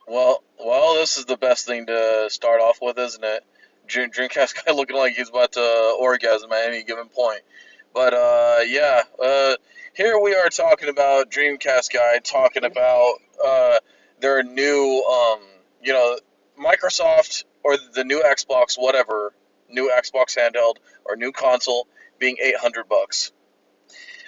Well, this is the best thing to start off with, isn't it? Dreamcast guy looking like he's about to orgasm at any given point. But yeah, here we are talking about Dreamcast guy talking about their new you know, Microsoft or the new Xbox, whatever, new Xbox handheld or new console being $800.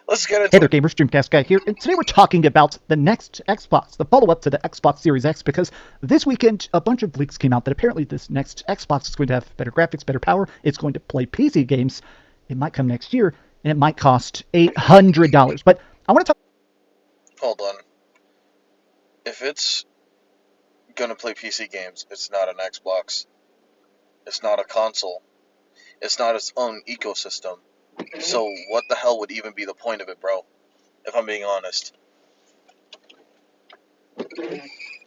Let's get Hey into there, it. gamers, DreamcastGuy here, and today we're talking about the next Xbox, the follow-up to the Xbox Series X, because this weekend a bunch of leaks came out that apparently this next Xbox is going to have better graphics, better power, it's going to play PC games, it might come next year, and it might cost $800. But I want to talk Hold on. If it's gonna play PC games, it's not an Xbox. It's not a console. It's not its own ecosystem. So what the hell would even be the point of it, bro? If I'm being honest.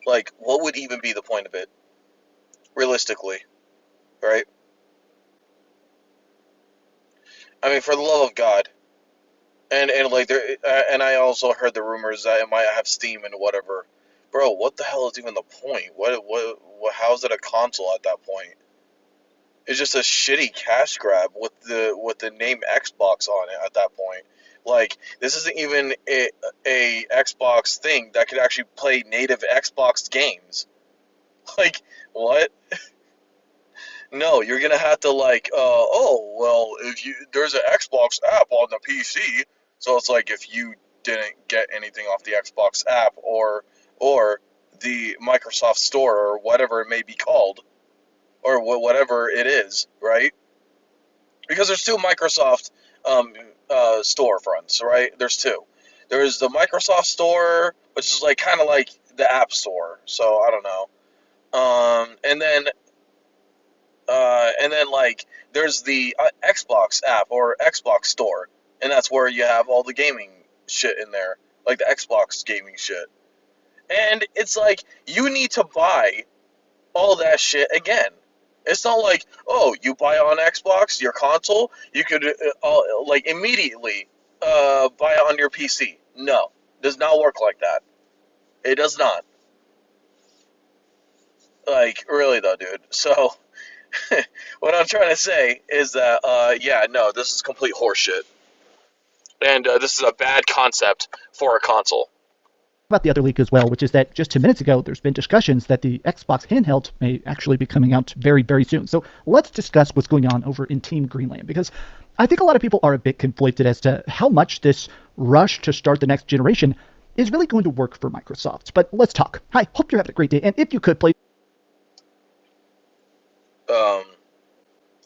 Like, what would even be the point of it? Realistically, right? I mean, for the love of God. And like there and I also heard the rumors that it might have Steam and whatever. Bro, what the hell is even the point? What how's it a console at that point? It's just a shitty cash grab with the name Xbox on it at that point. Like this isn't even a Xbox thing that could actually play native Xbox games. Like what? No, you're gonna have to like oh well if you there's an Xbox app on the PC, so it's like if you didn't get anything off the Xbox app or the Microsoft Store or whatever it may be called or whatever it is, right? Because there's two Microsoft um, storefronts, right? There's two. There's the Microsoft Store, which is like kind of like the App Store. So I don't know. And then like there's the Xbox app or Xbox Store, and that's where you have all the gaming shit in there, like the Xbox gaming shit. And it's like you need to buy all that shit again. It's not like, oh, you buy on Xbox, your console, you could like immediately buy it on your PC. No, does not work like that. It does not. Like really though, dude. So what I'm trying to say is that yeah, no, this is complete horseshit, and this is a bad concept for a console. about the other leak as well, which is that just 2 minutes ago there's been discussions that the Xbox handheld may actually be coming out very, very soon. So let's discuss what's going on over in Team Greenland, because I think a lot of people are a bit conflicted as to how much this rush to start the next generation is really going to work for Microsoft. But let's talk. Hi, hope you're having a great day, and if you could, please Um,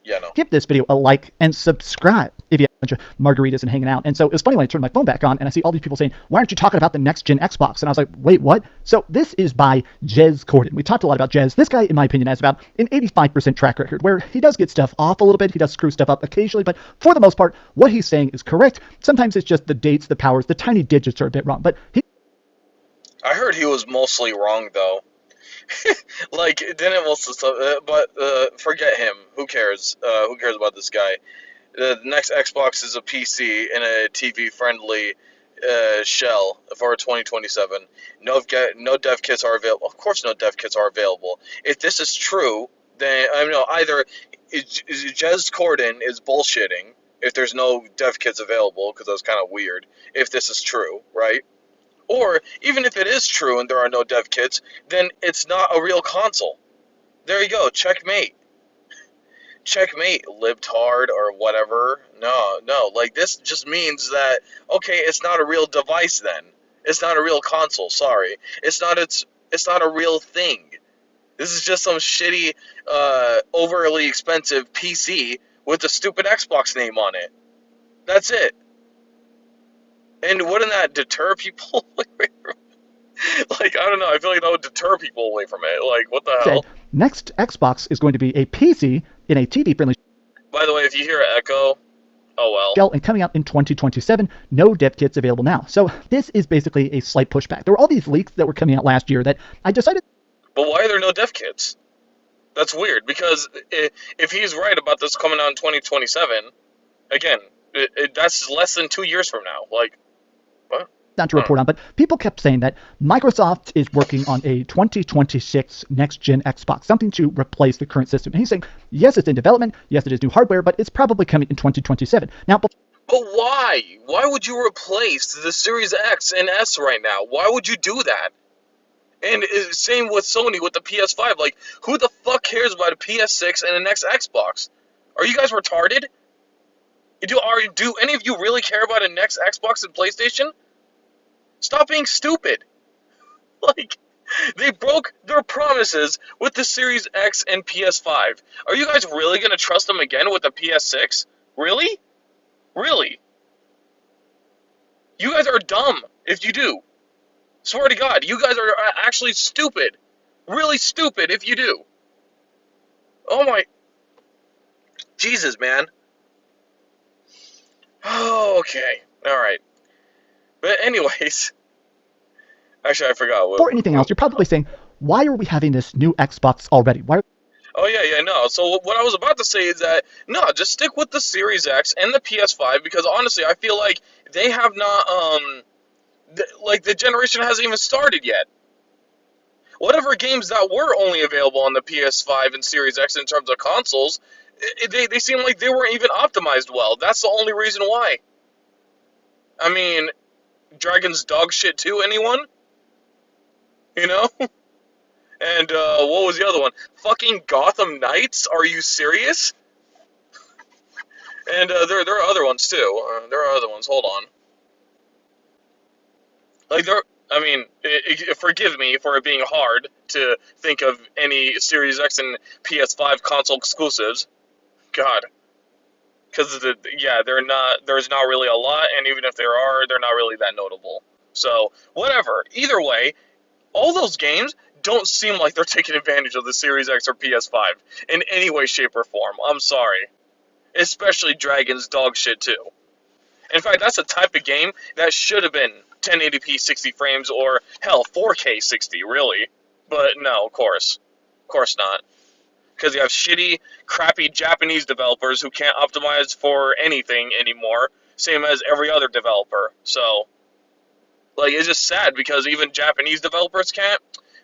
yeah, no. give this video a like and subscribe if you have a bunch of margaritas and hanging out. And so it was funny when I turned my phone back on and I see all these people saying, why aren't you talking about the next gen Xbox? And I was like, wait, what? So this is by Jez Corden. We talked a lot about Jez. This guy, in my opinion, has about an 85% track record where he does get stuff off a little bit. He does screw stuff up occasionally, but for the most part, what he's saying is correct. Sometimes it's just the dates, the powers, the tiny digits are a bit wrong, but he I heard he was mostly wrong though. Like didn't most of the stuff, but forget him. Who cares? Who cares about this guy? The next Xbox is a PC and a TV friendly shell for 2027. No dev kits are available. Of course, no dev kits are available. If this is true, then I know either Jez Corden is bullshitting if there's no dev kits available because that's kind of weird. If this is true, right? Or even if it is true and there are no dev kits, then it's not a real console. There you go, checkmate. Checkmate, libtard or whatever. No, no, like this just means that okay, it's not a real device then. It's not a real console, sorry. It's not a real thing. This is just some shitty overly expensive PC with a stupid Xbox name on it. That's it. And wouldn't that deter people? Like I don't know, I feel like that would deter people away from it. Like what the said hell? next Xbox is going to be a PC in a TV friendly By the way, if you hear an echo, oh well. shell and coming out in 2027. No dev kits available now. So this is basically a slight pushback. There were all these leaks that were coming out last year that I decided But why are there no dev kits? That's weird because if he's right about this coming out in 2027, again, that's less than 2 years from now. Like, what? down to report on, but people kept saying that Microsoft is working on a 2026 next-gen Xbox, something to replace the current system. And he's saying, yes, it's in development, yes, it is new hardware, but it's probably coming in 2027. Now, But why? Why would you replace the Series X and S right now? Why would you do that? And same with Sony with the PS5. Like, who the fuck cares about a PS6 and the next Xbox? Are you guys retarded? Do any of you really care about a next Xbox and PlayStation? Stop being stupid. Like, they broke their promises with the Series X and PS5. Are you guys really gonna trust them again with the PS6? Really? Really? You guys are dumb if you do. Swear to God, you guys are actually stupid. Really stupid if you do. Oh my... Jesus, man. Oh, okay. Alright. But anyways... Actually, I forgot what... before anything else, you're probably saying, why are we having this new Xbox already? Why? Oh, yeah, no. So what I was about to say is that, no, just stick with the Series X and the PS5, because honestly, I feel like they have not, the generation hasn't even started yet. Whatever games that were only available on the PS5 and Series X in terms of consoles, they seem like they weren't even optimized well. That's the only reason why. I mean, Dragon's dog shit too, anyone? You know? And, what was the other one? Fucking Gotham Knights? Are you serious? And, there are other ones, too. There are other ones. Hold on. Like, I mean, forgive me for it being hard to think of any Series X and PS5 console exclusives. God. Because, there's not really a lot, and even if there are, they're not really that notable. So, whatever. Either way, all those games don't seem like they're taking advantage of the Series X or PS5 in any way, shape, or form. I'm sorry. Especially Dragon's dog shit, too. In fact, that's the type of game that should have been 1080p 60 frames or, hell, 4K 60, really. But no, of course. Of course not. Because you have shitty, crappy Japanese developers who can't optimize for anything anymore, same as every other developer. So, like, it's just sad because even Japanese developers can't.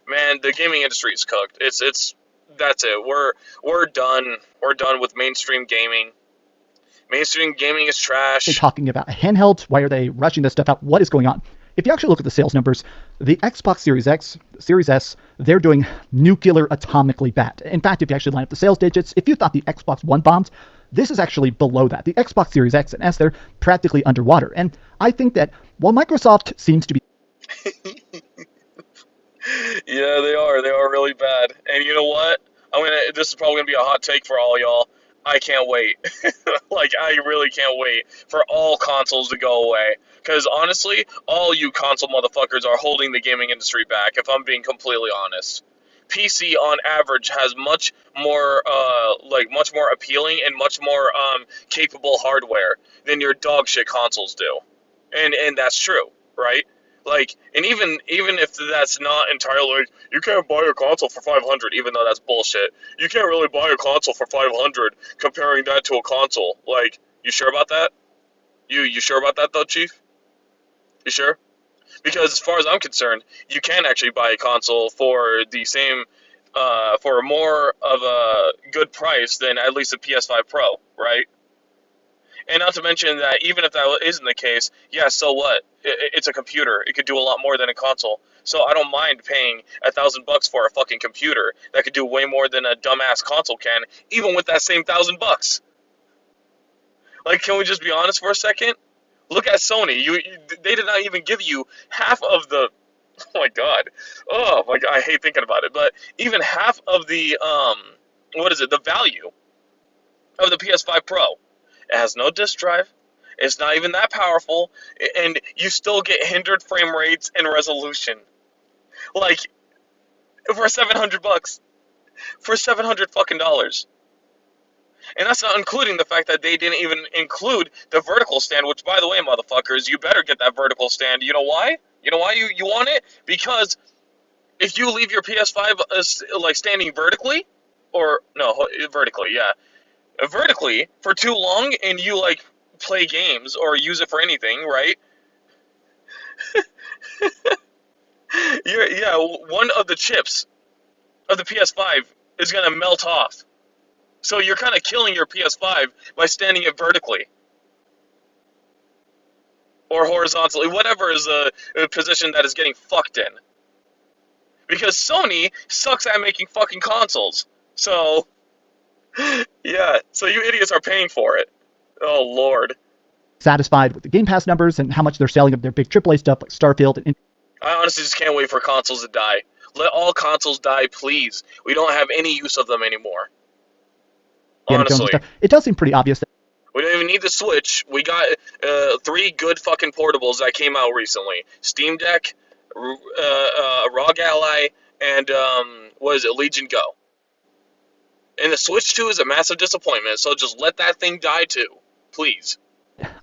Man, the gaming industry is cooked. That's it. We're done. We're done with mainstream gaming. Mainstream gaming is trash. They're talking about handheld. Why are they rushing this stuff out? What is going on? If you actually look at the sales numbers, the Xbox Series X, Series S, they're doing nuclear atomically bad. In fact, if you actually line up the sales digits, if you thought the Xbox One bombed, this is actually below that. The Xbox Series X and S, they're practically underwater. And I think that while Microsoft seems to be... Yeah, they are. They are really bad. And you know what? This is probably gonna be a hot take for all y'all. I can't wait. Like, I really can't wait for all consoles to go away. Because, honestly, all you console motherfuckers are holding the gaming industry back, if I'm being completely honest. PC, on average, has much more appealing and much more, capable hardware than your dog shit consoles do. And that's true, right? Like, and even if that's not entirely, like, you can't buy a console for 500, even though that's bullshit. You can't really buy a console for 500, comparing that to a console. Like, you sure about that? You sure about that, though, Chief? You sure? Because as far as I'm concerned, you can actually buy a console for the same, for more of a good price than at least a PS5 Pro, right? And not to mention that even if that isn't the case, yeah, so what? It's a computer. It could do a lot more than a console. So I don't mind paying $1,000 for a fucking computer that could do way more than a dumbass console can, even with that same $1,000. Like, can we just be honest for a second? Look at Sony. They did not even give you half of the... Oh my god. Oh my god, I hate thinking about it. But even half of the, the value of the PS5 Pro. It has no disk drive. It's not even that powerful, and you still get hindered frame rates and resolution. Like, for $700, for $700 fucking dollars. And that's not including the fact that they didn't even include the vertical stand, which, by the way, motherfuckers, you better get that vertical stand. You know why? You know why you want it? Because if you leave your PS5 standing vertically, or no, vertically, yeah. Vertically for too long and you play games or use it for anything, right? Yeah, one of the chips of the PS5 is gonna melt off. So you're kind of killing your PS5 by standing it vertically or horizontally, whatever is a position that is getting fucked in. Because Sony sucks at making fucking consoles. So, yeah, so you idiots are paying for it. Oh, Lord. satisfied with the Game Pass numbers and how much they're selling of their big AAA stuff like Starfield and I honestly just can't wait for consoles to die. Let all consoles die, please. We don't have any use of them anymore. Indiana Jones and Honestly. stuff. It does seem pretty obvious that We don't even need the Switch. We got 3 good fucking portables that came out recently. Steam Deck, ROG Ally, and, what is it, Legion Go. And the Switch 2 is a massive disappointment, so just let that thing die too. Please.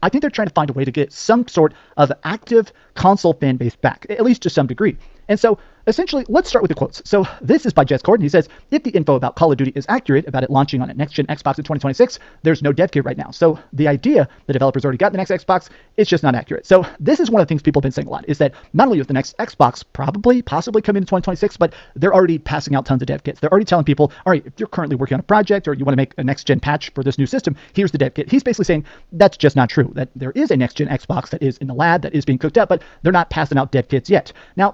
I think they're trying to find a way to get some sort of active console fan base back, at least to some degree. And so, essentially, let's start with the quotes. So, this is by Jez Corden. He says, if the info about Call of Duty is accurate, about it launching on a next-gen Xbox in 2026, there's no dev kit right now. So, the idea the developers already got the next Xbox is just not accurate. So, this is one of the things people have been saying a lot, is that not only is the next Xbox possibly coming in 2026, but they're already passing out tons of dev kits. They're already telling people, all right, if you're currently working on a project or you want to make a next-gen patch for this new system, here's the dev kit. He's basically saying that's just not true, that there is a next-gen Xbox that is in the lab, that is being cooked up, but they're not passing out dev kits yet. Now,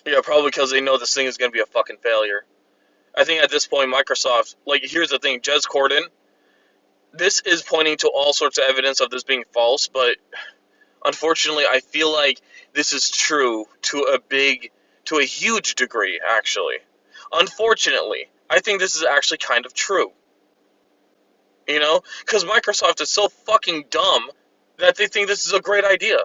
Yeah, probably because they know this thing is going to be a fucking failure. I think at this point, Microsoft, like, here's the thing, Jez Corden, this is pointing to all sorts of evidence of this being false, but unfortunately, I feel like this is true to a huge degree, actually. Unfortunately, I think this is actually kind of true. You know? Because Microsoft is so fucking dumb that they think this is a great idea.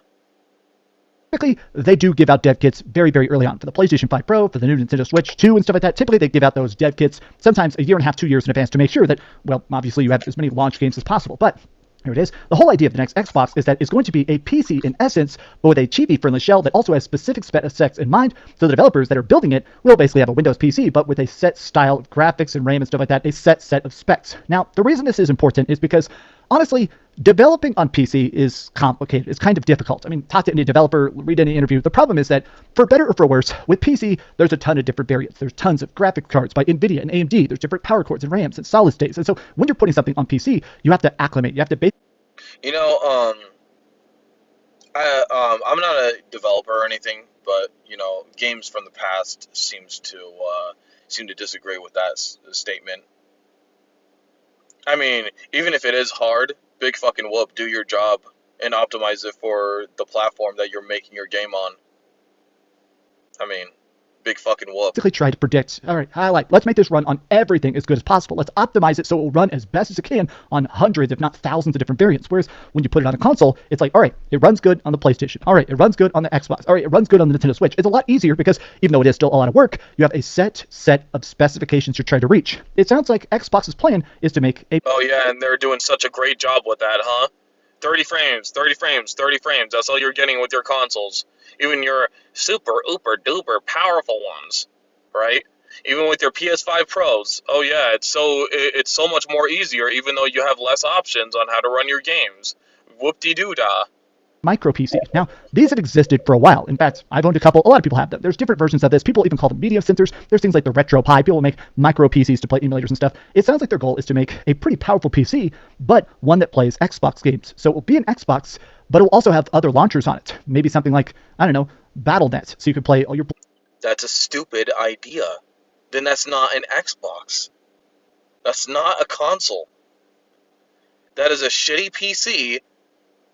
typically, they do give out dev kits very, very early on. For the PlayStation 5 Pro, for the new Nintendo Switch 2 and stuff like that, typically they give out those dev kits sometimes a year and a half, 2 years in advance to make sure that, well, obviously you have as many launch games as possible. But here it is. The whole idea of the next Xbox is that it's going to be a PC in essence, but with a chibi-friendly shell that also has specific specs in mind, so the developers that are building it will basically have a Windows PC, but with a set style of graphics and RAM and stuff like that, a set of specs. Now, the reason this is important is because, honestly, developing on PC is complicated. It's kind of difficult. I mean, talk to any developer, read any interview. The problem is that, for better or for worse, with PC, there's a ton of different variants. There's tons of graphic cards by NVIDIA and AMD. There's different power cords and RAMs and solid states. And so when you're putting something on PC, you have to acclimate. You have to You know, I'm not a developer or anything, but, you know, games from the past seem to disagree with that statement. I mean, even if it is hard, big fucking whoop, do your job and optimize it for the platform that you're making your game on. I mean, big fucking whoop. basically try to predict, all right, let's make this run on everything as good as possible. Let's optimize it so it will run as best as it can on hundreds, if not thousands of different variants. Whereas when you put it on a console, it's like, all right, it runs good on the PlayStation. All right, it runs good on the Xbox. All right, it runs good on the Nintendo Switch. It's a lot easier because even though it is still a lot of work, you have a set of specifications you're trying to reach. It sounds like Xbox's plan is to make a Oh yeah, and they're doing such a great job with that, huh? 30 frames, 30 frames, 30 frames. That's all you're getting with your consoles. Even your super, ooper, duper powerful ones, right? Even with your PS5 Pros. Oh yeah, it's so much more easier even though you have less options on how to run your games. Whoop-de-doo-dah. micro PC. Now, these have existed for a while. In fact, I've owned a couple. A lot of people have them. There's different versions of this. People even call them media sensors. There's things like the Retro Pi. People make micro PCs to play emulators and stuff. It sounds like their goal is to make a pretty powerful PC, but one that plays Xbox games. So it will be an Xbox, but it will also have other launchers on it. Maybe something like, I don't know, Battle.net, so you could play all your... That's a stupid idea. Then that's not an Xbox. That's not a console. That is a shitty PC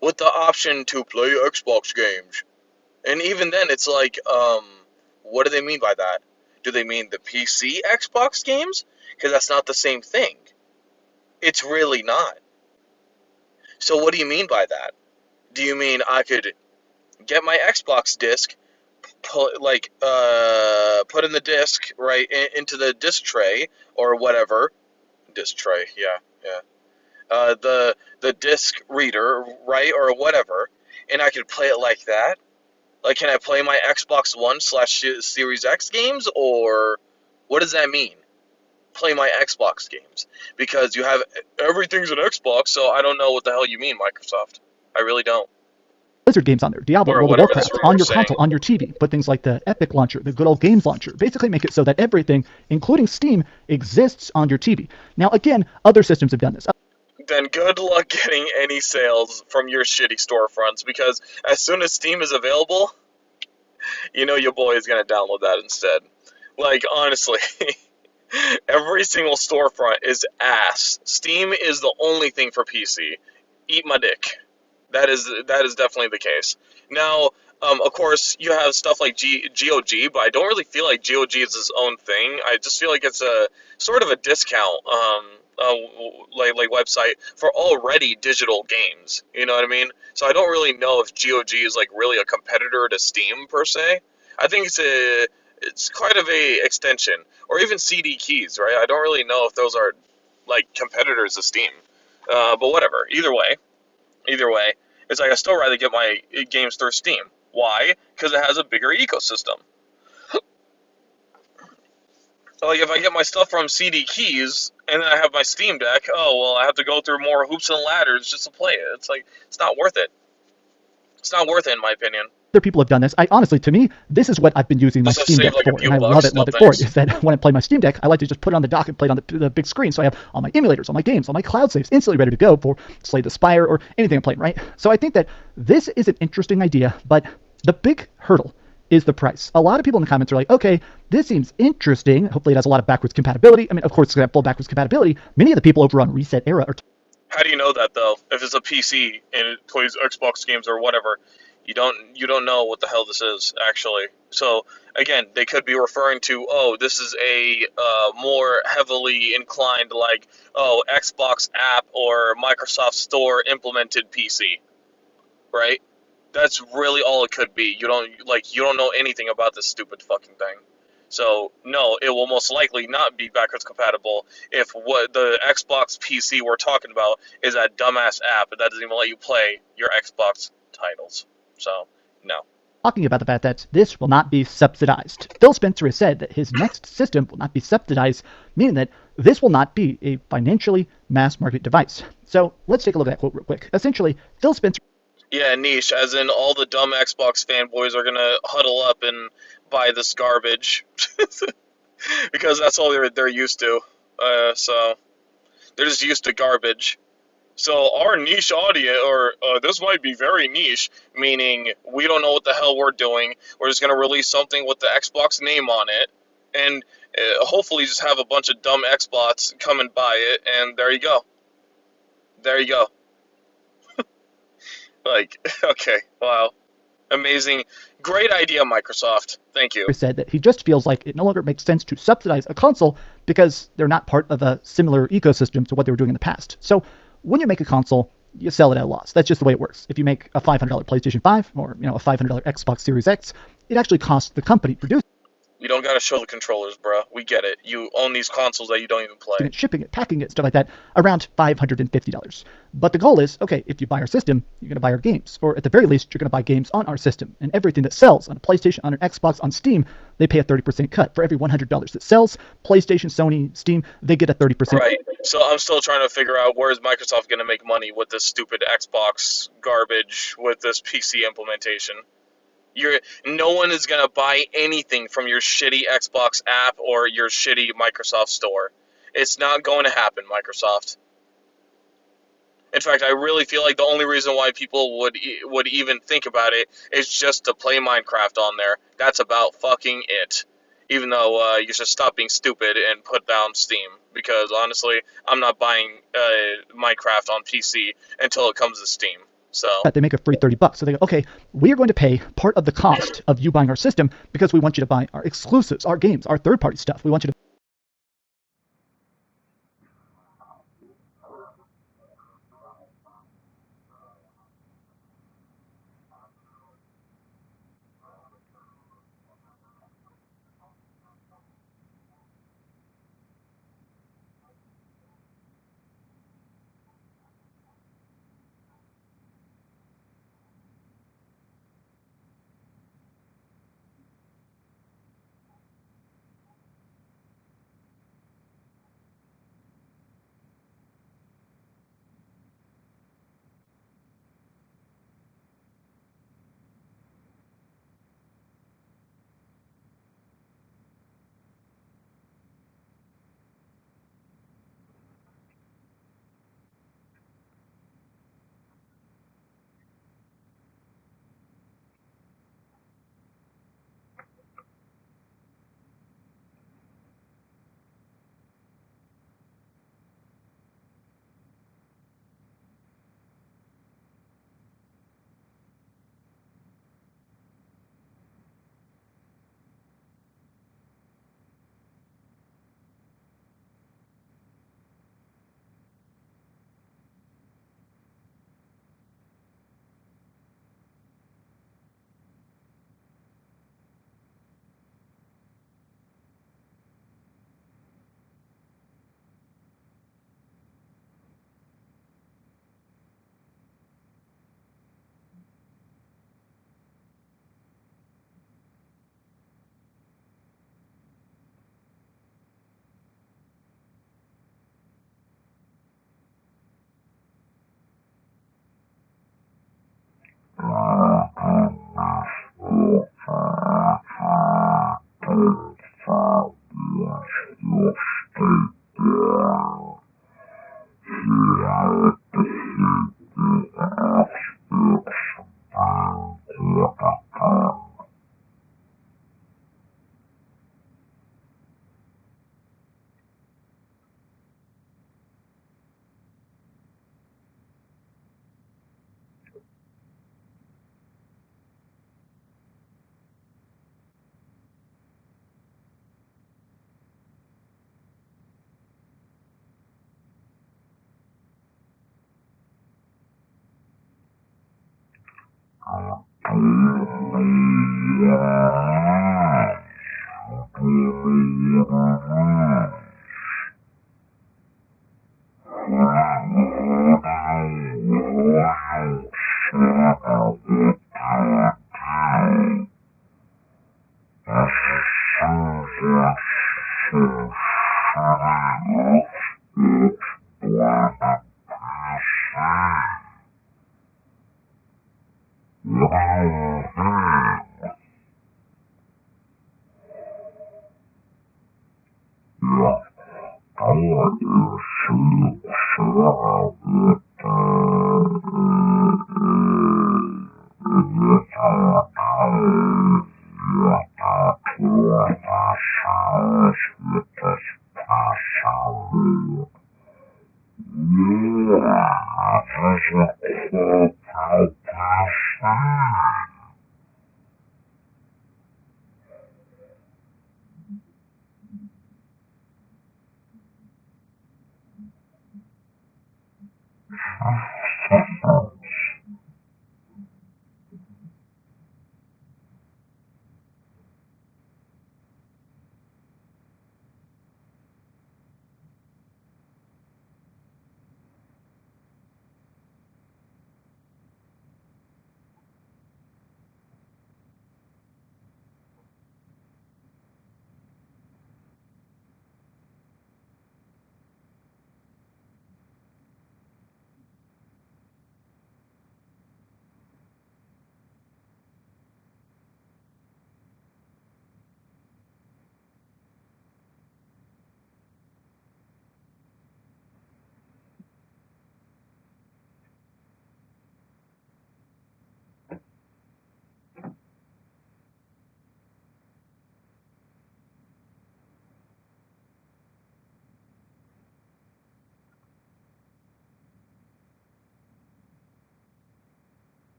with the option to play Xbox games. And even then, it's like, what do they mean by that? Do they mean the PC Xbox games? Because that's not the same thing. It's really not. So what do you mean by that? Do you mean I could get my Xbox disc, put in the disc, right, into the disc tray, or whatever. Disc tray, yeah. The disc reader, right, or whatever, and I could play it like that? Like, can I play my Xbox One / Series X games, or what does that mean? Play my Xbox games. Because you have, everything's an Xbox, so I don't know what the hell you mean, Microsoft. I really don't. Blizzard games on there, Diablo, or World of whatever this Warcraft, on rumor's your saying. console, on your TV. But things like the Epic Launcher, the good old Games Launcher, basically make it so that everything, including Steam, exists on your TV. Now, again, other systems have done this. Then good luck getting any sales from your shitty storefronts, because as soon as Steam is available, you know your boy is gonna download that instead. Like, honestly, every single storefront is ass. Steam is the only thing for PC. Eat my dick. That is definitely the case. Now, of course, you have stuff like GOG, but I don't really feel like GOG is its own thing. I just feel like it's a sort of a discount, like website for already digital games. You know what I mean? So I don't really know if GOG is like really a competitor to Steam per se. I think it's quite of a extension, or even CD keys, right? I don't really know if those are like competitors of Steam. But whatever. Either way, it's like I still rather get my games through Steam. Why? Because it has a bigger ecosystem. Like if I get my stuff from CD Keys and then I have my Steam Deck, oh well, I have to go through more hoops and ladders just to play it. It's like it's not worth it. It's not worth it in my opinion. Other people have done this. I honestly, to me, this is what I've been using my Just to Steam save Deck like a for, few and I bucks. No love it for it. thanks. Is that when I play my Steam Deck, I like to just put it on the dock and play it on the big screen, so I have all my emulators, all my games, all my cloud saves instantly ready to go for Slay the Spire or anything I'm playing, right? So I think that this is an interesting idea, but the big hurdle is the price. A lot of people in the comments are like, okay, this seems interesting. Hopefully it has a lot of backwards compatibility. I mean, of course, it's going to have full backwards compatibility. Many of the people over on Reset Era are How do you know that though? If it's a PC and it plays Xbox games or whatever, you don't know what the hell this is actually. So again, they could be referring to, oh, this is a more heavily inclined like, oh, Xbox app or Microsoft Store implemented PC, right? That's really all it could be. You don't know anything about this stupid fucking thing. So no, it will most likely not be backwards compatible if what the Xbox PC we're talking about is that dumbass app that doesn't even let you play your Xbox titles. So no. talking about the fact that this will not be subsidized. Phil Spencer has said that his next system will not be subsidized, meaning that this will not be a financially mass market device. So let's take a look at that quote real quick. Essentially, Phil Spencer Yeah, niche, as in all the dumb Xbox fanboys are gonna huddle up and buy this garbage because that's all they're used to. So they're just used to garbage. So our niche audience, or this might be very niche, meaning we don't know what the hell we're doing. We're just gonna release something with the Xbox name on it, and hopefully just have a bunch of dumb Xbots come and buy it, and there you go. There you go. Like, okay, wow, amazing, great idea, Microsoft. Thank you. said that he just feels like it no longer makes sense to subsidize a console because they're not part of a similar ecosystem to what they were doing in the past. So when you make a console, you sell it at a loss. That's just the way it works. If you make a $500 PlayStation 5 or a $500 Xbox Series X, it actually costs the company producing You don't gotta show the controllers, bro. We get it. You own these consoles that you don't even play. it, shipping it, packing it, stuff like that, around $550. But the goal is, okay, if you buy our system, you're going to buy our games. Or at the very least, you're going to buy games on our system. And everything that sells on a PlayStation, on an Xbox, on Steam, they pay a 30% cut. For every $100 that sells, PlayStation, Sony, Steam, they get a 30%. Right. So I'm still trying to figure out where is Microsoft gonna make money with this stupid Xbox garbage with this PC implementation. No one is gonna buy anything from your shitty Xbox app or your shitty Microsoft store. It's not going to happen, Microsoft. In fact, I really feel like the only reason why people would even think about it is just to play Minecraft on there. That's about fucking it. Even though you should stop being stupid and put down Steam, because honestly, I'm not buying Minecraft on PC until it comes to Steam. So They make a free $30. So they go, okay, we are going to pay part of the cost of you buying our system because we want you to buy our exclusives, our games, our third-party stuff. We want you to